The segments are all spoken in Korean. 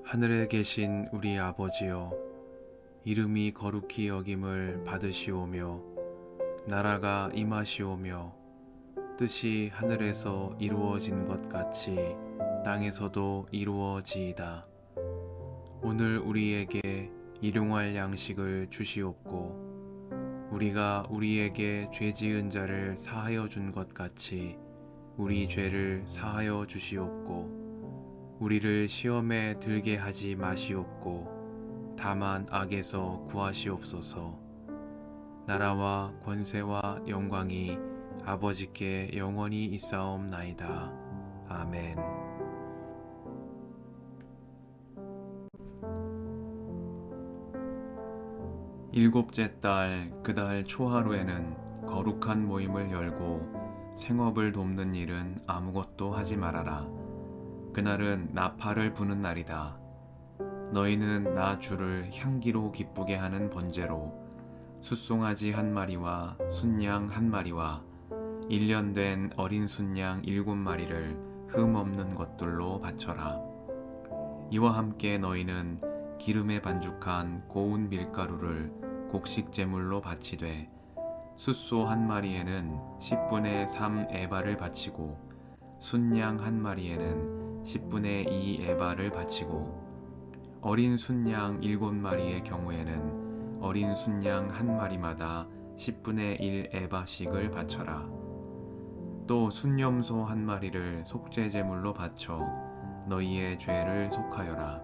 하늘에 계신 우리 아버지여, 이름이 거룩히 여김을 받으시오며 나라가 임하시오며 뜻이 하늘에서 이루어진 것 같이 땅에서도 이루어지이다. 오늘 우리에게 일용할 양식을 주시옵고 우리가 우리에게 죄 지은 자를 사하여 준 것 같이 우리 죄를 사하여 주시옵고 우리를 시험에 들게 하지 마시옵고 다만 악에서 구하시옵소서. 나라와 권세와 영광이 아버지께 영원히 있사옵나이다. 아멘. 일곱째 달 그달 초하루에는 거룩한 모임을 열고 생업을 돕는 일은 아무것도 하지 말아라. 그날은 나팔을 부는 날이다. 너희는 나 주를 향기로 기쁘게 하는 번제로 숫송아지 한 마리와 순양 한 마리와 1년 된 어린 순양 7마리를 흠 없는 것들로 바쳐라. 이와 함께 너희는 기름에 반죽한 고운 밀가루를 곡식 제물로 바치되 숫소 한 마리에는 10분의 3 에바를 바치고 순양 한 마리에는 10분의 2 에바를 바치고 어린 순양 7마리의 경우에는 어린 순양 한 마리마다 10분의 1 에바씩을 바쳐라. 또 순염소 한 마리를 속죄 제물로 바쳐 너희의 죄를 속하여라.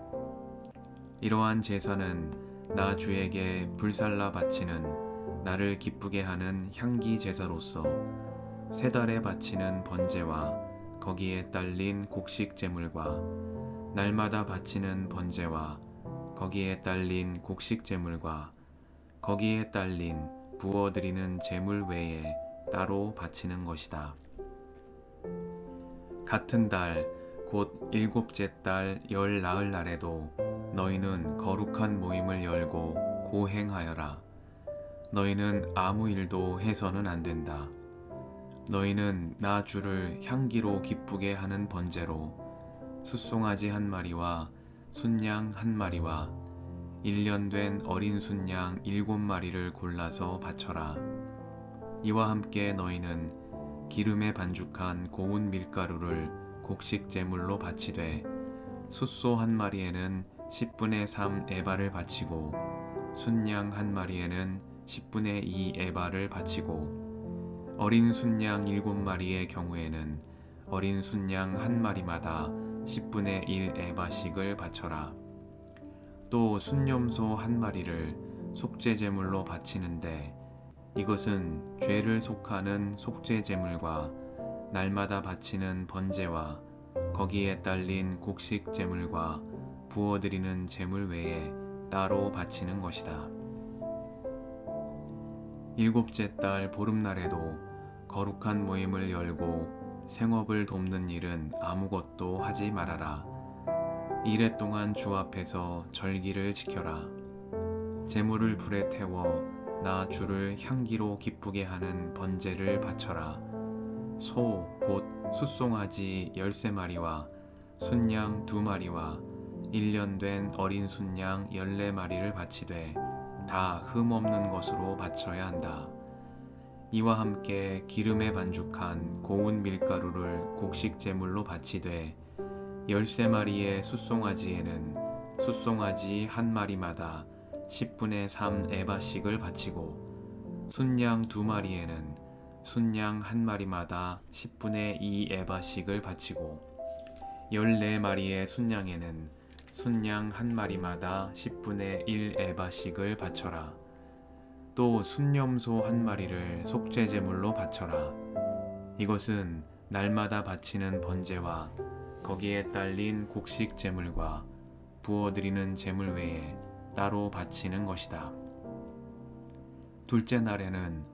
이러한 제사는 나 주에게 불살라 바치는 나를 기쁘게 하는 향기 제사로서 세 달에 바치는 번제와 거기에 딸린 곡식 제물과 날마다 바치는 번제와 거기에 딸린 곡식 제물과 거기에 딸린 부어드리는 제물 외에 따로 바치는 것이다. 같은 달 곧 일곱째 달 열 나흘 날에도 너희는 거룩한 모임을 열고 고행하여라. 너희는 아무 일도 해서는 안 된다. 너희는 나 주를 향기로 기쁘게 하는 번제로 숫송아지 한 마리와 순양 한 마리와 1년 된 어린 순양 7마리를 골라서 바쳐라. 이와 함께 너희는 기름에 반죽한 고운 밀가루를 곡식 제물로 바치되 숫소 한 마리에는 10분의 3 에바를 바치고 순양 한 마리에는 10분의 2 에바를 바치고 어린 순양 7마리의 경우에는 어린 순양 한 마리마다 10분의 1 에바씩을 바쳐라. 또 순염소 한 마리를 속죄 제물로 바치는데 이것은 죄를 속하는 속죄 제물과 날마다 바치는 번제와 거기에 딸린 곡식 제물과 부어드리는 제물 외에 따로 바치는 것이다. 일곱째 달 보름날에도 거룩한 모임을 열고 생업을 돕는 일은 아무것도 하지 말아라. 이래 동안 주 앞에서 절기를 지켜라. 제물을 불에 태워 나 주를 향기로 기쁘게 하는 번제를 바쳐라. 소 곧 숫송아지 13마리와 순양 2마리와 1년 된 어린 순양 14마리를 바치되 다 흠 없는 것으로 바쳐야 한다. 이와 함께 기름에 반죽한 고운 밀가루를 곡식 제물로 바치되 13마리의 숫송아지에는 숫송아지 한 마리마다 10분의 3 에바씩을 바치고 순양 2마리에는 순양 한 마리마다 10분의 2 에바씩을 바치고 14마리의 순양에는 순양 한 마리마다 10분의 1 에바씩을 바쳐라. 또 순염소 한 마리를 속죄 제물로 바쳐라. 이것은 날마다 바치는 번제와 거기에 딸린 곡식 제물과 부어드리는 제물 외에 따로 바치는 것이다. 둘째 날에는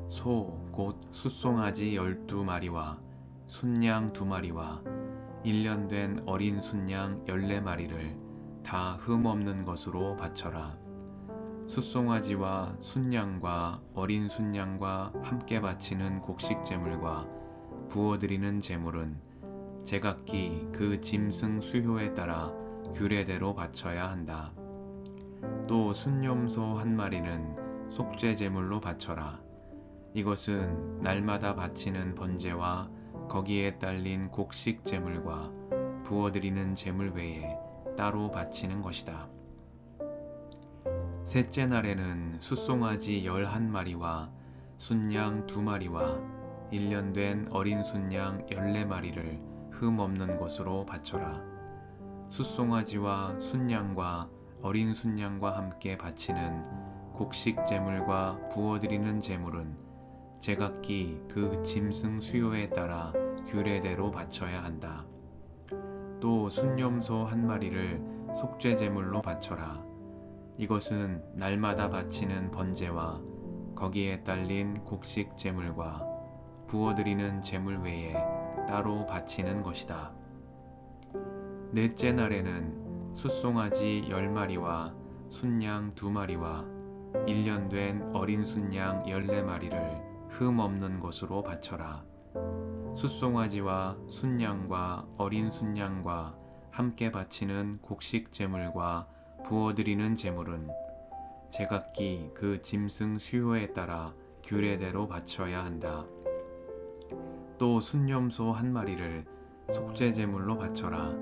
소 곧 숫송아지 12마리와 순양 2마리와 1년 된 어린 순양 14마리를 다 흠 없는 것으로 바쳐라. 숫송아지와 순양과 어린 순양과 함께 바치는 곡식 제물과 부어드리는 제물은 제각기 그 짐승 수효에 따라 규례대로 바쳐야 한다. 또 순념소 한 마리는 속죄 제물로 바쳐라. 이것은 날마다 바치는 번제와 거기에 딸린 곡식 제물과 부어드리는 제물 외에 따로 바치는 것이다. 셋째 날에는 숫송아지 11마리와 순양 2마리와 1년 된 어린 순양 14마리를 흠 없는 것으로 바쳐라. 숫송아지와 순양과 어린 순양과 함께 바치는 곡식 제물과 부어드리는 제물은 제각기 그 짐승 수요에 따라 규례대로 바쳐야 한다. 또 순념소 한 마리를 속죄 제물로 바쳐라. 이것은 날마다 바치는 번제와 거기에 딸린 곡식 제물과 부어드리는 제물 외에 따로 바치는 것이다. 넷째 날에는 숫송아지 10마리와 순양 2마리와 1년 된 어린 순양 14마리를 흠 없는 것으로 바쳐라. 숫송아지와 순양과 어린 순양과 함께 바치는 곡식 제물과 부어드리는 제물은 제각기 그 짐승 수요에 따라 규례대로 바쳐야 한다. 또 순념소 한 마리를 속죄 제물로 바쳐라.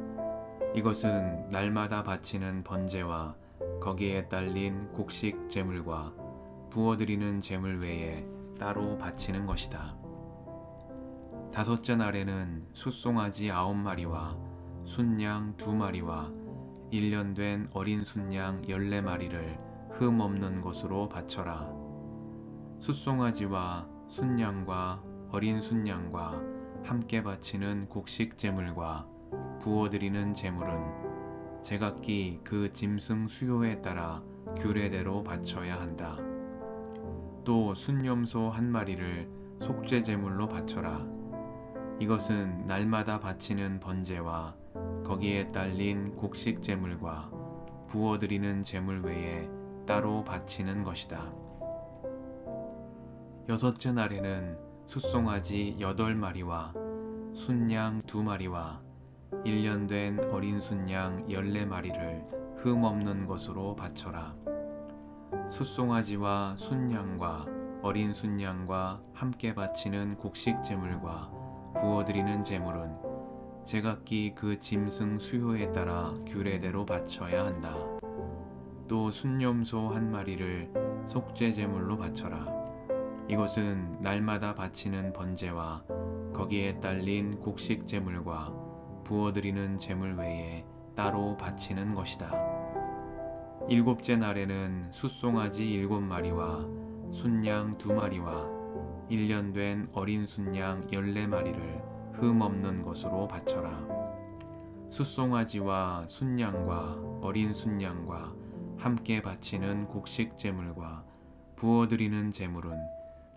이것은 날마다 바치는 번제와 거기에 딸린 곡식 제물과 부어드리는 제물 외에 따로 바치는 것이다. 다섯째 날에는 숫송아지 9마리와 순양 2마리와 1년 된 어린 순양 14마리를 흠 없는 것으로 바쳐라. 숫송아지와 순양과 어린 순양과 함께 바치는 곡식 제물과 부어드리는 제물은 제각기 그 짐승 수요에 따라 규례대로 바쳐야 한다. 또 순념소 한 마리를 속죄 제물로 바쳐라. 이것은 날마다 바치는 번제와 거기에 딸린 곡식 제물과 부어드리는 제물 외에 따로 바치는 것이다. 여섯째 날에는 숫송아지 8마리와 순양 2마리와 1년 된 어린 순양 14마리를 흠 없는 것으로 바쳐라. 숫송아지와 순양과 어린 순양과 함께 바치는 곡식 제물과 부어드리는 제물은 제각기 그 짐승 수요에 따라 규례대로 바쳐야 한다. 또 순념소 한 마리를 속죄 제물로 바쳐라. 이것은 날마다 바치는 번제와 거기에 딸린 곡식 제물과 부어드리는 제물 외에 따로 바치는 것이다. 일곱째 날에는 숫송아지 7마리와 순양 2마리와 1년 된 어린 순양 14마리를 흠 없는 것으로 바쳐라. 숫송아지와 순양과 어린 순양과 함께 바치는 곡식 제물과 부어드리는 제물은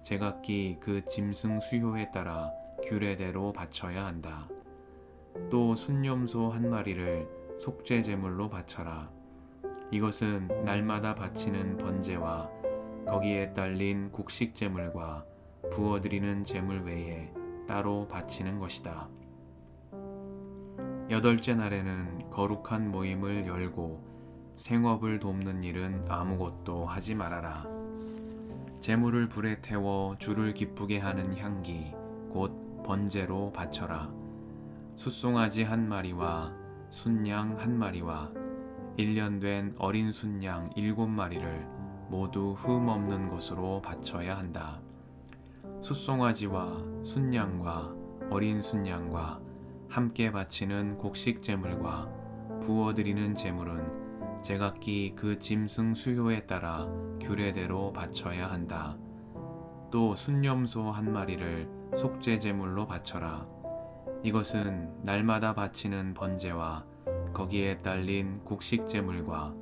제각기 그 짐승 수요에 따라 규례대로 바쳐야 한다. 또 순념소 한 마리를 속죄 제물로 바쳐라. 이것은 날마다 바치는 번제와 거기에 딸린 곡식 제물과 부어드리는 제물 외에 따로 바치는 것이다. 여덟째 날에는 거룩한 모임을 열고 생업을 돕는 일은 아무것도 하지 말아라. 제물을 불에 태워 주를 기쁘게 하는 향기 곧 번제로 바쳐라. 숫송아지 1마리와 순양 1마리와 1년 된 어린 순양 7마리를 모두 흠 없는 것으로 바쳐야 한다. 숫송아지와 순양과 어린 순양과 함께 바치는 곡식 제물과 부어드리는 제물은 제각기 그 짐승 수요에 따라 규례대로 바쳐야 한다. 또 순념소 1마리를 속죄 제물로 바쳐라. 이것은 날마다 바치는 번제와 거기에 딸린 곡식 제물과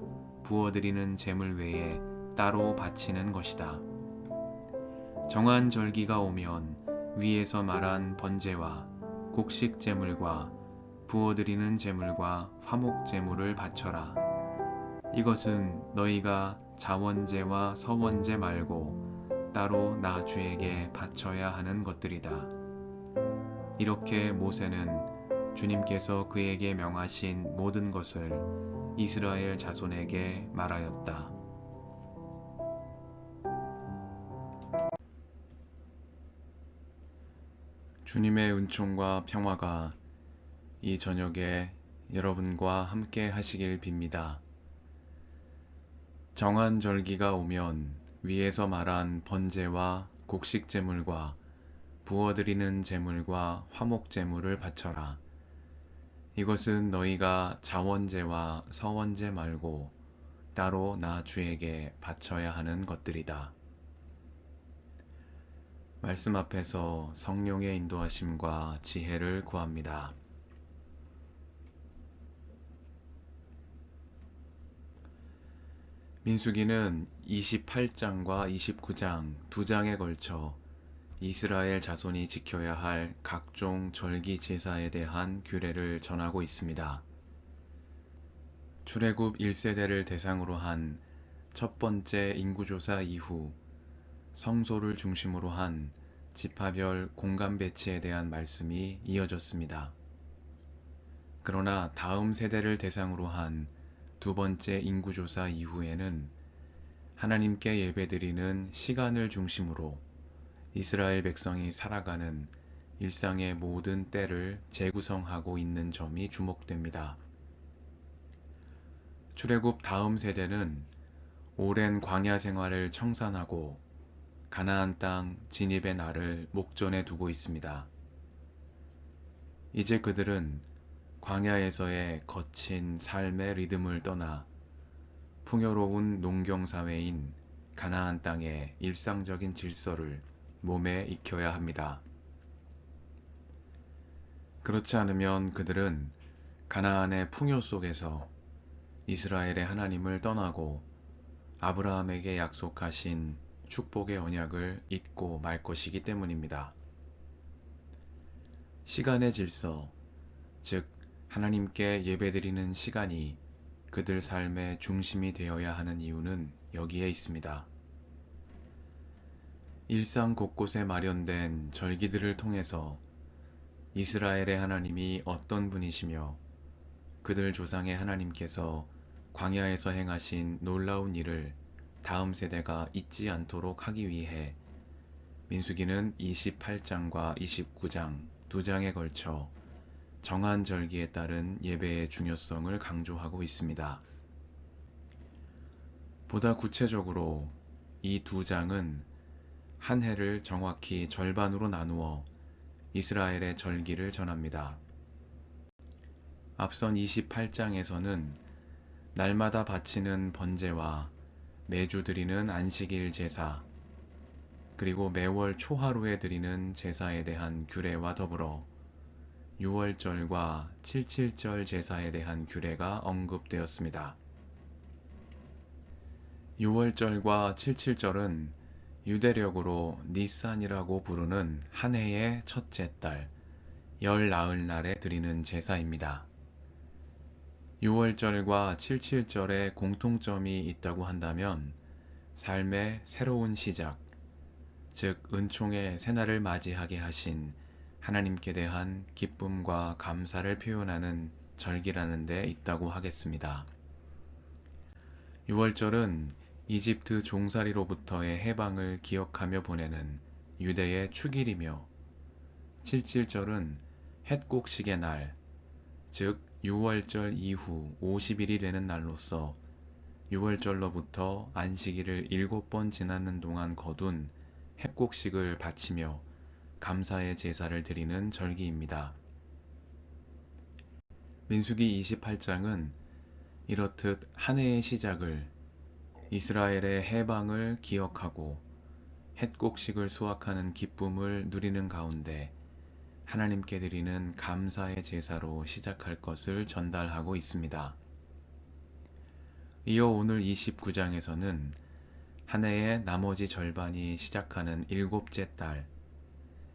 부어드리는 제물 외에 따로 바치는 것이다. 정한 절기가 오면 위에서 말한 번제와 곡식 제물과 부어드리는 제물과 화목 제물을 바쳐라. 이것은 너희가 자원제와 서원제 말고 따로 나 주에게 바쳐야 하는 것들이다. 이렇게 모세는 주님께서 그에게 명하신 모든 것을 이스라엘 자손에게 말하였다. 주님의 은총과 평화가 이 저녁에 여러분과 함께 하시길 빕니다. 정한 절기가 오면 위에서 말한 번제와 곡식 제물과 부어드리는 제물과 화목 제물을 바쳐라. 이것은 너희가 자원제와 서원제 말고 따로 나 주에게 바쳐야 하는 것들이다. 말씀 앞에서 성령의 인도하심과 지혜를 구합니다. 민수기는 28장과 29장 두 장에 걸쳐 이스라엘 자손이 지켜야 할 각종 절기 제사에 대한 규례를 전하고 있습니다. 출애굽 1세대를 대상으로 한 첫 번째 인구조사 이후 성소를 중심으로 한 지파별 공간 배치에 대한 말씀이 이어졌습니다. 그러나 다음 세대를 대상으로 한 두 번째 인구조사 이후에는 하나님께 예배드리는 시간을 중심으로 이스라엘 백성이 살아가는 일상의 모든 때를 재구성하고 있는 점이 주목됩니다. 출애굽 다음 세대는 오랜 광야 생활을 청산하고 가나안 땅 진입의 날을 목전에 두고 있습니다. 이제 그들은 광야에서의 거친 삶의 리듬을 떠나 풍요로운 농경사회인 가나안 땅의 일상적인 질서를 몸에 익혀야 합니다. 그렇지 않으면 그들은 가나안의 풍요 속에서 이스라엘의 하나님을 떠나고 아브라함에게 약속하신 축복의 언약을 잊고 말 것이기 때문입니다. 시간의 질서, 즉 하나님께 예배드리는 시간이 그들 삶의 중심이 되어야 하는 이유는 여기에 있습니다. 일상 곳곳에 마련된 절기들을 통해서 이스라엘의 하나님이 어떤 분이시며 그들 조상의 하나님께서 광야에서 행하신 놀라운 일을 다음 세대가 잊지 않도록 하기 위해 민수기는 28장과 29장 두 장에 걸쳐 정한 절기에 따른 예배의 중요성을 강조하고 있습니다. 보다 구체적으로 이 두 장은 한 해를 정확히 절반으로 나누어 이스라엘의 절기를 전합니다. 앞선 28장에서는 날마다 바치는 번제와 매주 드리는 안식일 제사, 그리고 매월 초하루에 드리는 제사에 대한 규례와 더불어 6월절과 77절 제사에 대한 규례가 언급되었습니다. 6월절과 77절은 유대력으로 니산이라고 부르는 한 해의 첫째 달, 열 나흘날에 드리는 제사입니다. 6월절과 77절에 공통점이 있다고 한다면 삶의 새로운 시작, 즉 은총의 새날을 맞이하게 하신 하나님께 대한 기쁨과 감사를 표현하는 절기라는 데 있다고 하겠습니다. 6월절은 이집트 종살이로부터의 해방을 기억하며 보내는 유대의 축일이며 77절은 햇곡식의 날, 즉 6월절 이후 50일이 되는 날로서 6월절로부터 안식일을 7번 지나는 동안 거둔 햇곡식을 바치며 감사의 제사를 드리는 절기입니다. 민수기 28장은 이렇듯 한 해의 시작을 이스라엘의 해방을 기억하고 햇곡식을 수확하는 기쁨을 누리는 가운데 하나님께 드리는 감사의 제사로 시작할 것을 전달하고 있습니다. 이어 오늘 29장에서는 한 해의 나머지 절반이 시작하는 일곱째 달,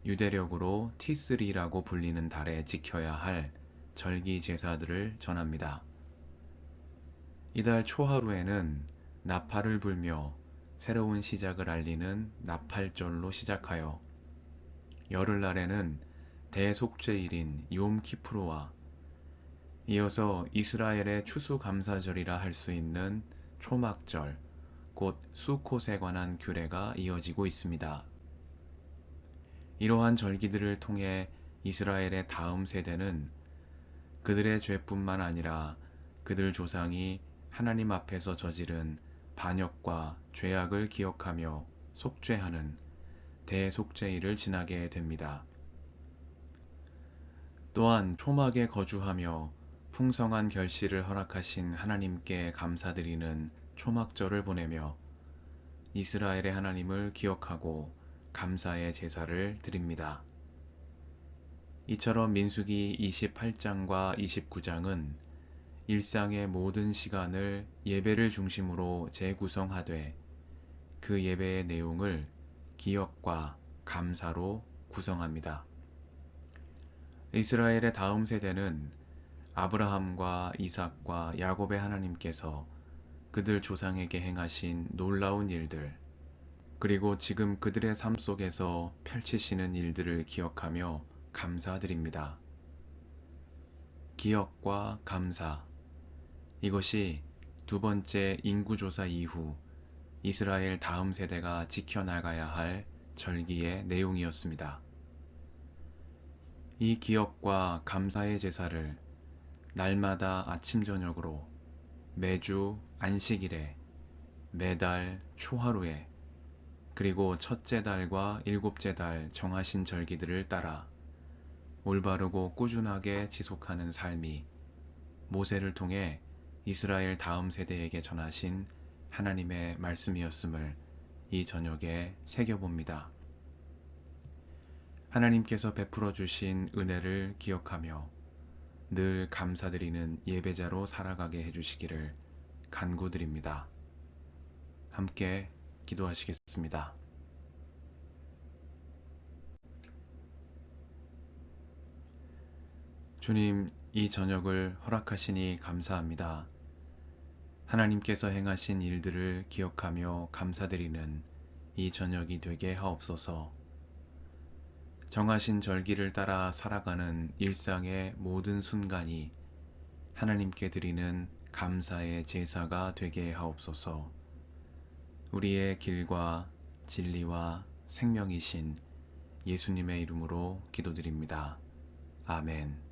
유대력으로 T3라고 불리는 달에 지켜야 할 절기 제사들을 전합니다. 이달 초하루에는 나팔을 불며 새로운 시작을 알리는 나팔절로 시작하여 열흘날에는 대속죄일인 욤키프루와 이어서 이스라엘의 추수감사절이라 할 수 있는 초막절, 곧 수콧에 관한 규례가 이어지고 있습니다. 이러한 절기들을 통해 이스라엘의 다음 세대는 그들의 죄뿐만 아니라 그들 조상이 하나님 앞에서 저지른 반역과 죄악을 기억하며 속죄하는 대속죄일을 지나게 됩니다. 또한 초막에 거주하며 풍성한 결실을 허락하신 하나님께 감사드리는 초막절을 보내며 이스라엘의 하나님을 기억하고 감사의 제사를 드립니다. 이처럼 민수기 28장과 29장은 일상의 모든 시간을 예배를 중심으로 재구성하되 그 예배의 내용을 기억과 감사로 구성합니다. 이스라엘의 다음 세대는 아브라함과 이삭과 야곱의 하나님께서 그들 조상에게 행하신 놀라운 일들, 그리고 지금 그들의 삶 속에서 펼치시는 일들을 기억하며 감사드립니다. 기억과 감사, 이것이 두 번째 인구조사 이후 이스라엘 다음 세대가 지켜나가야 할 절기의 내용이었습니다. 이 기억과 감사의 제사를 날마다 아침 저녁으로 매주 안식일에, 매달 초하루에, 그리고 첫째 달과 일곱째 달 정하신 절기들을 따라 올바르고 꾸준하게 지속하는 삶이 모세를 통해 이스라엘 다음 세대에게 전하신 하나님의 말씀이었음을 이 저녁에 새겨봅니다. 하나님께서 베풀어 주신 은혜를 기억하며 늘 감사드리는 예배자로 살아가게 해주시기를 간구드립니다. 함께 기도하시겠습니다. 주님, 이 저녁을 허락하시니 감사합니다. 하나님께서 행하신 일들을 기억하며 감사드리는 이 저녁이 되게 하옵소서. 정하신 절기를 따라 살아가는 일상의 모든 순간이 하나님께 드리는 감사의 제사가 되게 하옵소서. 우리의 길과 진리와 생명이신 예수님의 이름으로 기도드립니다. 아멘.